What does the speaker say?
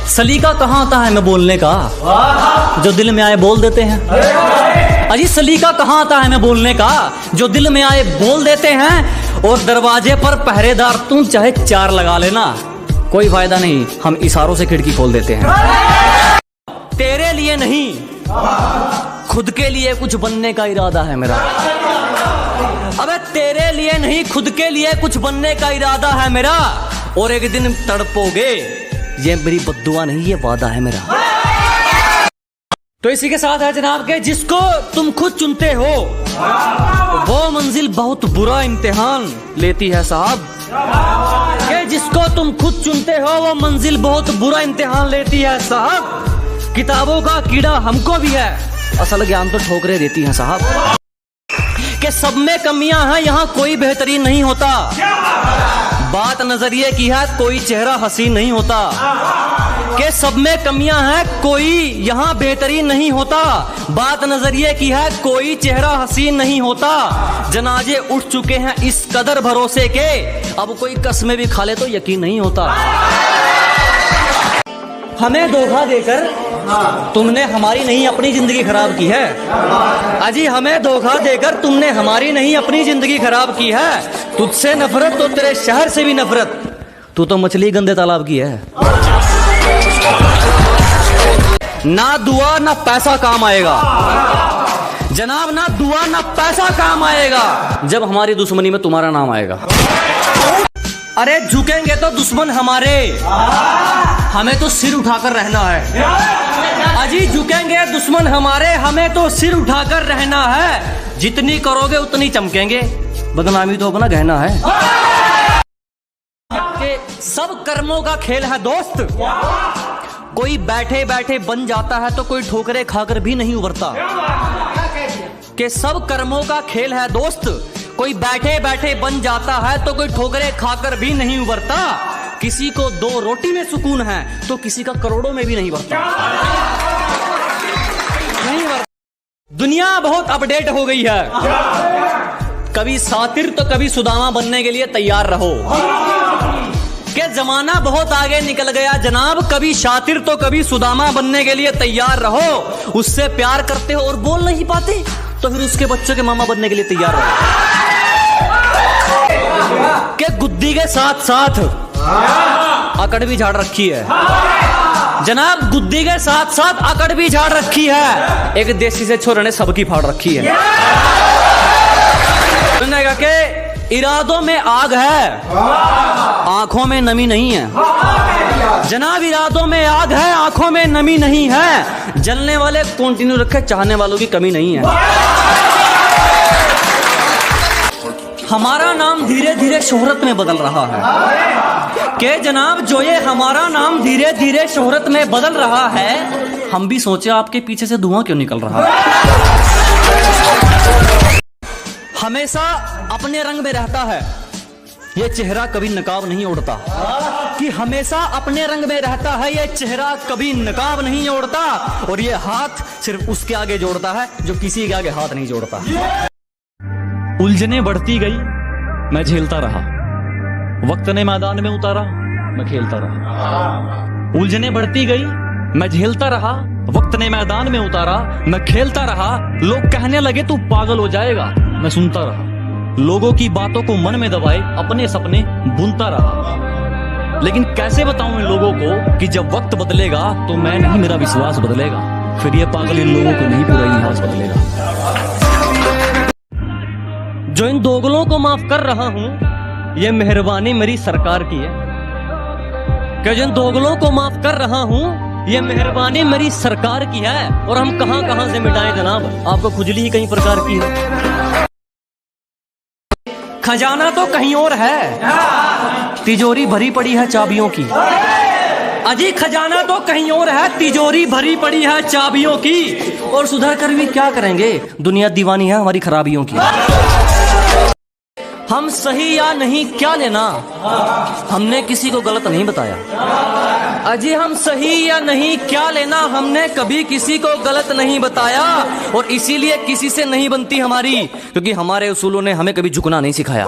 सलीका कहाँ आता है मैं बोलने का, जो दिल में आए बोल देते हैं। अजी सलीका कहाँ आता है मैं बोलने का, जो दिल में आए बोल देते हैं। और दरवाजे पर पहरेदार तू चाहे 4 लगा लेना, कोई फायदा नहीं, हम इशारों से खिड़की खोल देते हैं। तेरे लिए नहीं खुद के लिए कुछ बनने का इरादा है मेरा। अबे तेरे लिए नहीं खुद के लिए कुछ बनने का इरादा है मेरा। और एक दिन तड़पोगे, ये मेरी बद्दुआ नहीं, ये वादा है मेरा। तो इसी के साथ है जनाब के जिसको तुम खुद चुनते हो वो मंजिल बहुत बुरा इम्तिहान लेती है साहब। के जिसको तुम खुद चुनते हो वो मंजिल बहुत बुरा इम्तिहान लेती है साहब। किताबों का कीड़ा हमको भी है, असल ज्ञान तो ठोकरे देती है साहब। के सब में कमियां हैं, यहाँ कोई बेहतरीन नहीं होता। बात नजरिए की है, कोई चेहरा हसीन नहीं होता। के सब में कमियां हैं, कोई यहाँ बेहतरीन नहीं होता। बात नजरिए की है, कोई चेहरा हसीन नहीं होता। जनाजे उठ चुके हैं इस कदर भरोसे के, अब कोई कसमें भी खा ले तो यकीन नहीं होता। हमें धोखा देकर तुमने हमारी नहीं अपनी जिंदगी खराब की है। अजी हमें धोखा देकर तुमने हमारी नहीं अपनी जिंदगी खराब की है। तुझसे नफरत तो तेरे शहर से भी नफरत, तू तो मछली गंदे तालाब की है। ना दुआ ना पैसा काम आएगा जनाब, ना दुआ ना पैसा काम आएगा जब हमारी दुश्मनी में तुम्हारा नाम आएगा। अरे झुकेंगे तो दुश्मन हमारे, हमें तो सिर उठाकर रहना है। अजी झुकेंगे दुश्मन हमारे, हमें तो सिर उठाकर रहना है। जितनी करोगे उतनी चमकेंगे, बदनामी तो अपना गहना है। कि सब कर्मों का खेल है दोस्त, कोई बैठे बैठे बन जाता है तो कोई ठोकरे खाकर भी नहीं उभरता। कि सब कर्मों का खेल है दोस्त, कोई बैठे बैठे बन जाता है तो कोई ठोकरे खाकर भी नहीं उभरता। किसी को 2 रोटी में सुकून है तो किसी का करोड़ों में भी नहीं बढ़ता। नहीं बढ़ता। दुनिया बहुत अपडेट हो गई है, कभी सातिर तो कभी सुदामा बनने के लिए तैयार रहो। के जमाना बहुत आगे निकल गया जनाब, कभी शातिर तो कभी सुदामा बनने के लिए तैयार रहो। उससे प्यार करते हो और बोल नहीं पाते तो फिर उसके बच्चों के मामा बनने के लिए तैयार रहो। के गुद्दी के साथ साथ अकड़ भी झाड़ रखी है जनाब, गुद्दी के साथ साथ अकड़ भी झाड़ रखी है। एक देसी से छोरे ने सबकी फाड़ रखी है। सुनेगा के इरादों में आग है, आंखों में नमी नहीं है जनाब। इरादों में आग है, आंखों में नमी नहीं है। जलने वाले कंटिन्यू रखे, चाहने वालों की कमी नहीं है। हमारा नाम धीरे धीरे शोहरत में बदल रहा है। के जनाब जो ये हमारा नाम धीरे धीरे शोहरत में बदल रहा है, हम भी सोचे आपके पीछे से धुआं क्यों निकल रहा है। हमेशा अपने रंग में रहता है, ये चेहरा कभी नकाब नहीं ओढ़ता। कि हमेशा अपने रंग में रहता है, ये चेहरा कभी नकाब नहीं ओढ़ता। और ये हाथ सिर्फ उसके आगे जोड़ता है जो किसी के आगे हाथ नहीं जोड़ता। उलझने बढ़ती गई, मैं झेलता रहा। वक्त ने मैदान में उतारा, मैं खेलता रहा। उलझने बढ़ती गई, मैं झेलता रहा। वक्त ने मैदान में उतारा, मैं खेलता रहा। लोग कहने लगे तू पागल हो जाएगा, मैं सुनता रहा। लोगों की बातों को मन में दबाए अपने सपने बुनता रहा। लेकिन कैसे बताऊं इन लोगों को कि जब वक्त बदलेगा तो मैं नहीं, मेरा विश्वास बदलेगा। फिर ये पागल इन लोगों को नहीं, पूरा इतिहास बदलेगा। जो इन दोगलों को माफ कर रहा हूं, ये मेहरबानी मेरी सरकार की है। कि जिन दोगलों को माफ कर रहा हूं, ये मेहरबानी मेरी सरकार की है। और हम कहां कहां से मिटाएं जनाब, आपको खुजली ही कई प्रकार की है। खजाना तो कहीं और है, तिजोरी भरी पड़ी है चाबियों की। अजी खजाना तो कहीं और है, तिजोरी भरी पड़ी है चाबियों की। और सुधर कर भी क्या करेंगे, दुनिया दीवानी है हमारी खराबियों की। हम सही या नहीं क्या लेना, हमने किसी को गलत नहीं बताया। अजी हम सही या नहीं क्या लेना, हमने कभी किसी को गलत नहीं बताया। और इसीलिए किसी से नहीं बनती हमारी, क्योंकि हमारे उसूलों ने हमें कभी झुकना नहीं सिखाया।